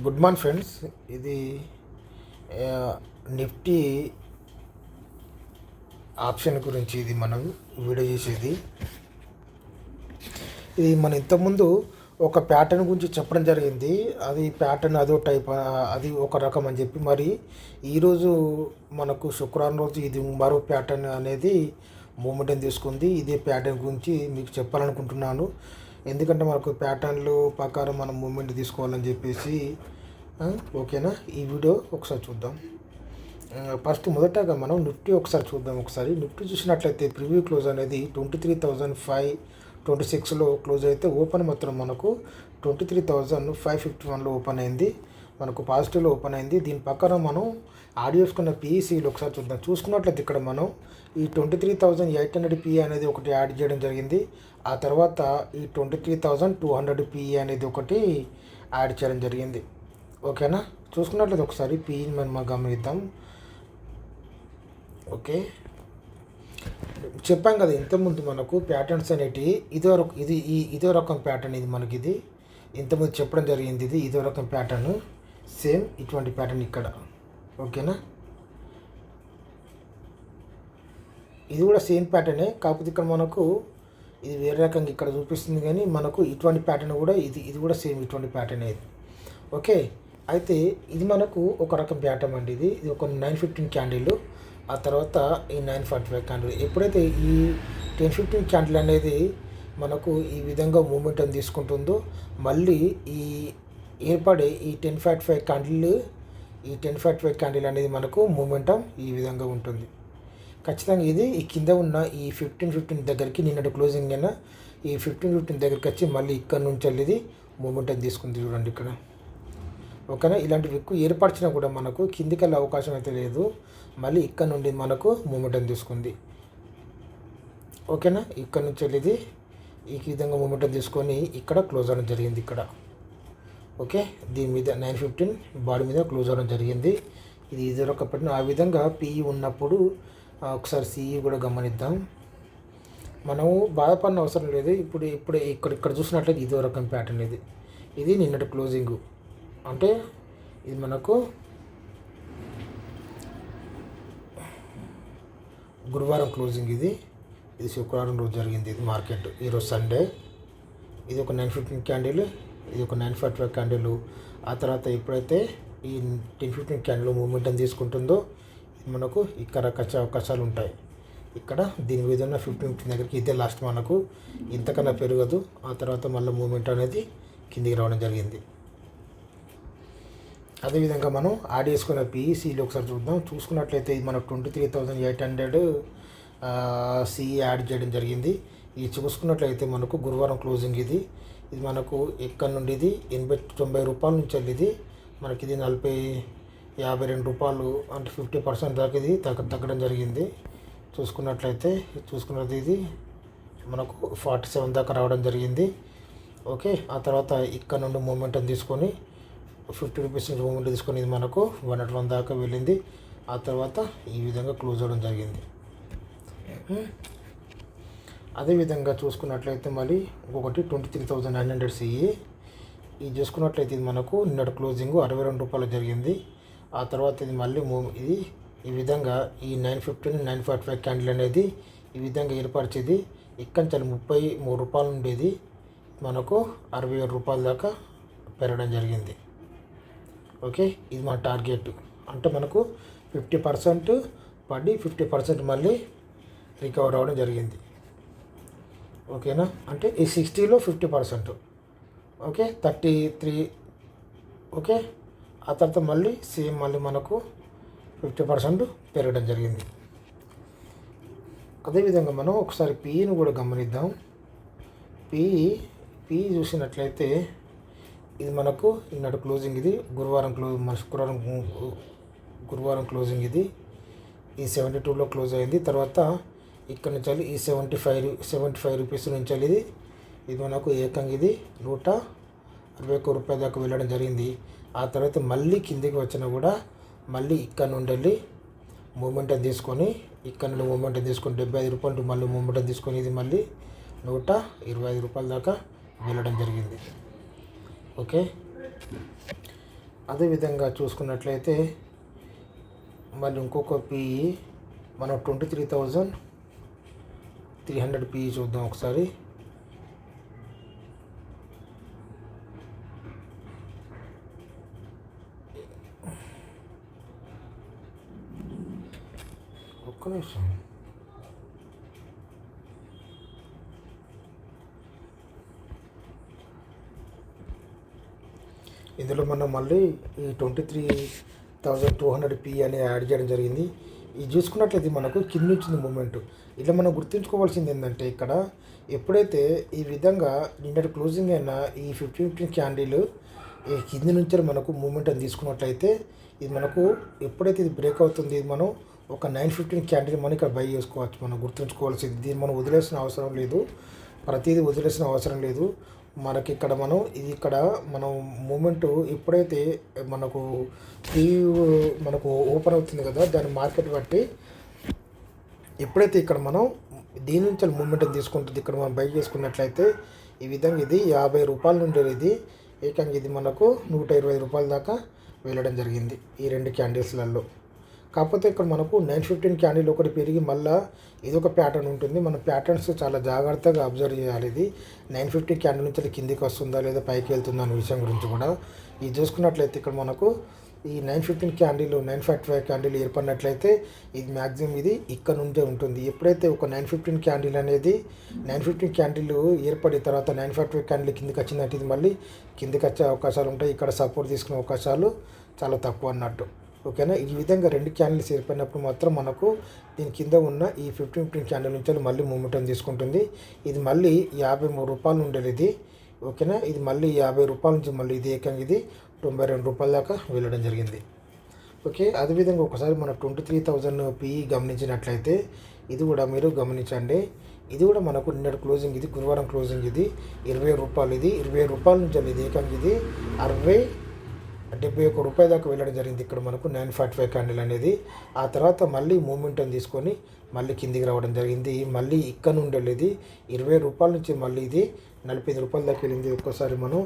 Good morning friends. ఇది Nifty option గురించి ఇది మనం వీడియో చేసేది. ఇది మన ఇంతకుముందు ఒక ప్యాటర్న్ గురించి చెప్పడం జరిగింది. అది ప్యాటర్న్ అదో టైప్, అది ఒక రకం అని చెప్పి, మరి ఈరోజు మనకు శుక్రవారం రోజు ఇది మరో ప్యాటర్న్ అనేది మూమెంట్ తీసుకుంది. ఇదే ప్యాటర్న్ గురించి మీకు చెప్పాలనుకుంటున్నాను. ఎందుకంటే మనకు ప్యాటర్న్లు ప్రకారం మనం మూమెంట్ తీసుకోవాలని చెప్పేసి. ఓకేనా, ఈ వీడియో ఒకసారి చూద్దాం. ఫస్ట్ మొదటగా మనం నిఫ్టీ ఒకసారి చూద్దాం. నిఫ్టీ చూసినట్లయితే ప్రివ్యూ క్లోజ్ అనేది 23,526లో క్లోజ్ అయితే ఓపెన్ మాత్రం మనకు 23,551లో ఓపెన్ అయింది. మనకు పాజిటివ్లో ఓపెన్ అయింది. దీని ప్రకారం మనం ఆడియోస్కున్న పిఈసీలు ఒకసారి చూద్దాం. చూసుకున్నట్లయితే ఇక్కడ మనం ఈ 23,800 పిఈ అనేది ఒకటి యాడ్ చేయడం జరిగింది. ఆ తర్వాత ఈ 23,200 పిఈ అనేది ఒకటి యాడ్ చేయడం జరిగింది. ఓకేనా, చూసుకున్నట్లయితే ఒకసారి పిఈని మనం గమనిద్దాం. ఓకే, చెప్పాం కదా ఇంతకుముందు మనకు ప్యాటర్న్స్ అనేటివి ఇదో రకం ప్యాటర్న్. ఇది మనకి ఇది ఇంతకుముందు చెప్పడం జరిగింది. ఇదో రకం ప్యాటర్న్, సేమ్ ఇటువంటి ప్యాటర్న్ ఇక్కడ. ఓకేనా, ఇది కూడా సేమ్ ప్యాటర్నే, కాకపోతే ఇక్కడ మనకు ఇది వేరే రకంగా ఇక్కడ చూపిస్తుంది. కానీ మనకు ఇటువంటి ప్యాటర్న్ కూడా ఇది కూడా సేమ్ ఇటువంటి ప్యాటర్న్ ఇది. ఓకే, అయితే ఇది మనకు ఒక రకం ప్యాటర్న్ అండి. ఇది ఒక 915 క్యాండిల్, ఆ తర్వాత ఈ 945 క్యాండిల్. ఎప్పుడైతే ఈ 1015 క్యాండిల్ అనేది మనకు ఈ విధంగా మూమెంటం తీసుకుంటుందో, మళ్ళీ ఈ ఏర్పడే ఈ 1045 క్యాండిల్ అనేది మనకు మూమెంటం ఈ విధంగా ఉంటుంది. ఖచ్చితంగా ఇది ఈ కింద ఉన్న ఈ 1515 దగ్గరికి నిన్నటి క్లోజింగ్ అయినా ఈ 1515 దగ్గరికి వచ్చి మళ్ళీ ఇక్కడ నుంచి ఇది మూమెంటం తీసుకుంది. చూడండి ఇక్కడ. ఓకేనా, ఇలాంటివి ఎక్కువ ఏర్పరిచినా కూడా మనకు కిందికి వెళ్ళే అవకాశం అయితే లేదు. మళ్ళీ ఇక్కడ నుండి మనకు మూమెంటం తీసుకుంది. ఓకేనా, ఇక్కడ నుంచి ఇది ఈ విధంగా మూమెంటం తీసుకొని ఇక్కడ క్లోజ్ అవ్వడం జరిగింది ఇక్కడ. ఓకే, దీని మీద 915 బాడీ మీద క్లోజ్ అవ్వడం జరిగింది. ఇది ఒక పెట్టిన ఆ విధంగా పిఈ ఉన్నప్పుడు ఒకసారి సిఈ కూడా గమనిద్దాం. మనము బాధపడిన అవసరం లేదు. ఇప్పుడు ఇక్కడ చూసినట్లయితే ఇదో రకం ప్యాటర్న్. ఇది నిన్నటి క్లోజింగ్, అంటే ఇది మనకు గురువారం క్లోజింగ్. ఇది శుక్రవారం రోజు జరిగింది. ఇది మార్కెట్ ఈరోజు సండే. ఇది ఒక 915 క్యాండిల్, ఇది ఒక 945 క్యాండిల్. ఆ తర్వాత ఎప్పుడైతే ఈ 1015 క్యాండిల్ మూమెంటం తీసుకుంటుందో మనకు ఇక్కడ వచ్చే అవకాశాలు ఉంటాయి. ఇక్కడ దీని మీద ఉన్న 15 దగ్గరికి ఇదే లాస్ట్, మనకు ఇంతకన్నా పెరగదు. ఆ తర్వాత మళ్ళీ మూమెంట్ అనేది కిందికి రావడం జరిగింది. అదేవిధంగా మనం యాడ్ చేసుకున్న పిఈసీలు ఒకసారి చూద్దాం. చూసుకున్నట్లయితే ఇది మనకు 23,800 సిఈ యాడ్ చేయడం జరిగింది. ఇది చూసుకున్నట్లయితే మనకు గురువారం క్లోజింగ్. ఇది మనకు ఇక్కడ నుండి ఇది 80-90 రూపాయల నుంచి ఇది మనకి ఇది 40-52 రూపాయలు, అంటే 50% దాకా ఇది తగ్గడం జరిగింది. చూసుకున్నట్లయితే ఇది మనకు 47 దాకా రావడం జరిగింది. ఓకే, ఆ తర్వాత ఇక్కడ నుండి మూమెంటం తీసుకొని 50 రూపీస్ నుంచి మూమెంట్ తీసుకొని ఇది మనకు 101 దాకా వెళ్ళింది. ఆ తర్వాత ఈ విధంగా క్లోజ్ అవ్వడం జరిగింది. అదేవిధంగా చూసుకున్నట్లయితే మళ్ళీ ఇంకొకటి 23,900 సిఈ. ఇది చూసుకున్నట్లయితే ఇది మనకు నిన్నటి క్లోజింగ్ 62 రూపాయలు జరిగింది. ఆ తర్వాత ఇది మళ్ళీ ఇది ఈ విధంగా ఈ 915 945 క్యాండిల్ అనేది ఈ విధంగా ఏర్పరిచేది. ఇక్కడ చాలా 33 రూపాయలు ఉండేది, మనకు 67 రూపాయల దాకా పెరగడం జరిగింది. ఓకే, ఇది మన టార్గెట్. అంటే మనకు 50% పడి 50% మళ్ళీ రికవర్ అవ్వడం జరిగింది. ఓకేనా, అంటే ఈ 60లో 50%. ఓకే, 33. ఓకే, ఆ తర్వాత మళ్ళీ సేమ్ మళ్ళీ మనకు 50% పెరగడం జరిగింది. అదేవిధంగా మనం ఒకసారి పిఈని కూడా గమనిద్దాం. పిఈ చూసినట్లయితే ఇది మనకు ఈనాడు క్లోజింగ్. ఇది గురువారం క్లోజింగ్. ఇది 72లో క్లోజ్ అయింది. తర్వాత ఇక్కడ నుంచి ఈ 75 రూపీస్ నుంచి ఇది మనకు ఏకంగా ఇది 161 రూపాయల దాకా వెళ్ళడం జరిగింది. ఆ తర్వాత మళ్ళీ కిందికి వచ్చినా కూడా మళ్ళీ ఇక్కడ నుండి మూమెంటం తీసుకొని 75 రూపాయలు మళ్ళీ మూమెంటం తీసుకొని ఇది మళ్ళీ 125 రూపాయల దాకా వెళ్ళడం జరిగింది. ఓకే, అదేవిధంగా చూసుకున్నట్లయితే మళ్ళీ ఇంకొక పిఈ మనం 23,300 పిఈ చూద్దాం ఒకసారి. ఒక్క నిమిషం. ఇందులో మనం మళ్ళీ ఈ 23,200 పి అని యాడ్ చేయడం జరిగింది. ఇది చూసుకున్నట్లయితే మనకు కింద నుంచి మూమెంట్. ఇట్లా మనం గుర్తుంచుకోవాల్సింది ఏంటంటే ఇక్కడ ఎప్పుడైతే ఈ విధంగా నిన్నటి క్లోజింగ్ అయిన ఈ 15 క్యాండిల్ ఈ కింది నుంచి మనకు మూమెంట్ అని తీసుకున్నట్లయితే ఇది మనకు ఎప్పుడైతే ఇది బ్రేక్ అవుతుంది ఇది మనం ఒక 915 క్యాండిల్ మనం ఇక్కడ బై చేసుకోవచ్చు. మనం గుర్తుంచుకోవాల్సింది దీన్ని మనం వదిలేసిన అవసరం లేదు, ప్రతిదీ వదిలేసిన అవసరం లేదు. మనకి ఇక్కడ మనం మూమెంట్ ఎప్పుడైతే మనకు మనకు ఓపెన్ అవుతుంది కదా దాని మార్కెట్ బట్టి ఎప్పుడైతే ఇక్కడ మనం దీని నుంచి మూమెంట్ తీసుకుంటుంది ఇక్కడ మనం బై చేసుకున్నట్లయితే ఈ విధంగా ఇది 50 రూపాయల నుండి ఇది ఏకంగా ఇది మనకు 120 రూపాయల దాకా వెళ్ళడం జరిగింది ఈ రెండు క్యాండిల్స్లలో. కాకపోతే ఇక్కడ మనకు 915 క్యాండిల్ ఒకటి పెరిగి మళ్ళీ ఇదొక ప్యాటర్న్ ఉంటుంది. మన ప్యాటర్న్స్ చాలా జాగ్రత్తగా అబ్జర్వ్ చేయాలి. ఇది 950 క్యాండిల్ నుంచి కిందికి వస్తుందా లేదా పైకి వెళ్తుందా అనే విషయం గురించి కూడా ఇది చూసుకున్నట్లయితే ఇక్కడ మనకు ఈ 915 క్యాండిల్ 945 క్యాండిల్ ఏర్పడినట్లయితే ఇది మ్యాక్సిమం ఇది ఇక్కడ నుంచే ఉంటుంది. ఎప్పుడైతే ఒక 915 క్యాండిల్ అనేది 915 క్యాండిల్ ఏర్పడిన తర్వాత 945 క్యాండిల్ కిందికి వచ్చినట్టు ఇది మళ్ళీ కిందికి వచ్చే అవకాశాలు ఉంటాయి. ఇక్కడ సపోర్ట్ తీసుకునే అవకాశాలు చాలా తక్కువ అన్నట్టు. ఓకేనా. ఈ విధంగా రెండు క్యాండిల్స్ ఏర్పడినప్పుడు మాత్రం మనకు దీని కింద ఉన్న ఈ 15 క్యాండిల్ నుంచి మళ్ళీ మూమెంటం తీసుకుంటుంది. ఇది మళ్ళీ 53 రూపాయలు ఉండేది ఇది. ఓకేనా. ఇది మళ్ళీ 50 రూపాయల నుంచి మళ్ళీ ఇది ఏకంగా ఇది 92 రూపాయల దాకా వెళ్ళడం జరిగింది. ఓకే. అదేవిధంగా ఒకసారి మన 23,000 పిఈ గమనించినట్లయితే ఇది కూడా మీరు గమనించండి. ఇది కూడా మనకు నిన్నటి క్లోజింగ్ ఇది గురువారం క్లోజింగ్ ఇది 20 రూపాయలు. ఇది 20 రూపాయల నుంచి ఇది ఏకంగా ఇది 71 రూపాయల దాకా వెళ్ళడం జరిగింది. ఇక్కడ మనకు 945 క్యాండిల్ అనేది ఆ తర్వాత మళ్ళీ మూమెంటం తీసుకొని మళ్ళీ కిందికి రావడం జరిగింది. మళ్ళీ ఇక్కడ నుండి వెళ్ళేది 20 రూపాయల నుంచి మళ్ళీ ఇది 45 రూపాయల దాకా వెళ్ళింది. ఒక్కసారి మనం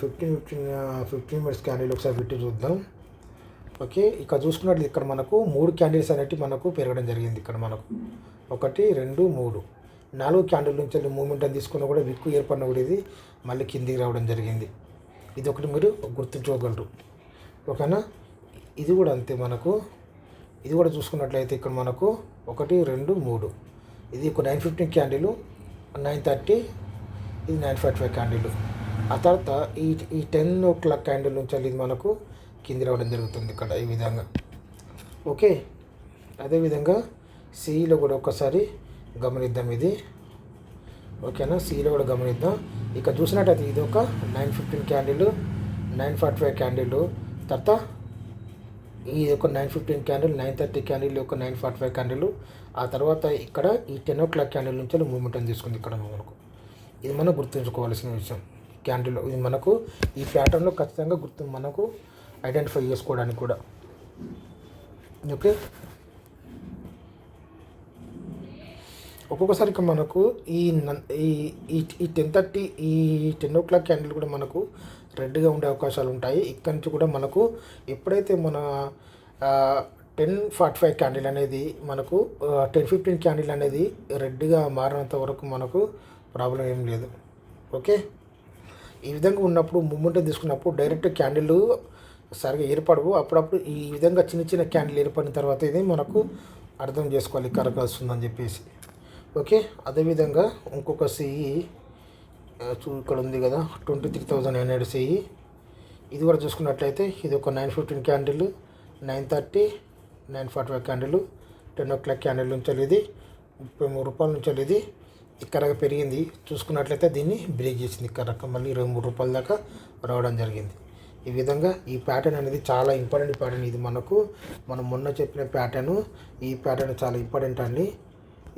15 మినిట్స్ క్యాండిల్ ఒకసారి పెట్టి చూద్దాం. ఓకే. ఇక్కడ చూసుకున్నట్లు ఇక్కడ మనకు 3 క్యాండిల్స్ అనేవి మనకు పెరగడం జరిగింది. ఇక్కడ మనకు 1 2 3 4 క్యాండిల్ నుంచి మూమెంటం తీసుకున్న కూడా విక్కు ఏర్పడిన కూడా ఇది మళ్ళీ కిందికి రావడం జరిగింది. ఇది ఒకటి మీరు గుర్తుంచుకోగలరు. ఓకేనా. ఇది కూడా అంతే. మనకు ఇది కూడా చూసుకున్నట్లయితే ఇక్కడ మనకు 1 2 3 ఇది ఒక 915 క్యాండిల్ 930 ఇది 945 క్యాండిల్ ఆ తర్వాత ఈ 10 o'clock క్యాండిల్ నుంచి ఇది మనకు కింది రావడం జరుగుతుంది ఇక్కడ ఈ విధంగా. ఓకే. అదేవిధంగా సిఈలో కూడా ఒకసారి గమనిద్దాం ఇది. ఓకేనా. సిఈలో కూడా గమనిద్దాం. ఇక్కడ చూసినట్టయితే ఇది ఒక 915 క్యాండిల్ 945 క్యాండిల్ తర్వాత ఇది ఒక 915 క్యాండిల్ 930 క్యాండిల్ ఒక 945 క్యాండిల్ ఆ తర్వాత ఇక్కడ ఈ 10 o'clock క్యాండిల్ నుంచి మూమెంటం తీసుకుంది ఇక్కడ మనకు. ఇది మనం గుర్తుంచుకోవాల్సిన విషయం. క్యాండిల్ ఇది మనకు ఈ ప్యాటర్న్లో ఖచ్చితంగా మనకు ఐడెంటిఫై చేసుకోవడానికి కూడా. ఓకే. ఒక్కొక్కసారి మనకు ఈ 10:30 ఈ 10 o'clock క్యాండిల్ కూడా మనకు రెడ్గా ఉండే అవకాశాలు ఉంటాయి. ఇక్కడి నుంచి కూడా మనకు ఎప్పుడైతే మన 10:45 క్యాండిల్ అనేది మనకు 10:15 క్యాండిల్ అనేది రెడ్గా మారినంత వరకు మనకు ప్రాబ్లం ఏం లేదు. ఓకే. ఈ విధంగా ఉన్నప్పుడు మూమెంటం తీసుకున్నప్పుడు డైరెక్ట్ క్యాండిల్ సరిగా ఏర్పడవు. అప్పుడప్పుడు ఈ విధంగా చిన్న చిన్న క్యాండిల్ ఏర్పడిన తర్వాత ఇది మనకు అర్థం చేసుకోవాలి కరెక్ట్ వస్తుందని చెప్పేసి. ఓకే. అదేవిధంగా ఇంకొక సిఈ ఇక్కడ ఉంది కదా 23,900 సిఈ ఇది కూడా చూసుకున్నట్లయితే ఇది ఒక 915 క్యాండిల్ 930 945 క్యాండిల్ 10 o'clock క్యాండిల్ నుంచి ఇది 33 రూపాయల నుంచి ఇది ఇక్కడ పెరిగింది. చూసుకున్నట్లయితే దీన్ని బ్రేక్ చేసింది. ఇక్కడ మళ్ళీ 23 రూపాయల దాకా రావడం జరిగింది. ఈ విధంగా ఈ ప్యాటర్న్ అనేది చాలా ఇంపార్టెంట్ ప్యాటర్న్. ఇది మనం మొన్న చెప్పిన ప్యాటర్న్. ఈ ప్యాటర్న్ చాలా ఇంపార్టెంట్ అండి.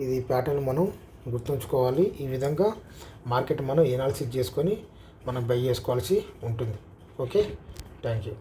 ఇది ప్యాటర్న్ మనం గుర్తుంచుకోవాలి. ఈ విధంగా మార్కెట్ మనం ఎనాలిసిస్ చేసుకొని మనం బై చేసుకోవాల్సి ఉంటుంది. ఓకే. Thank you.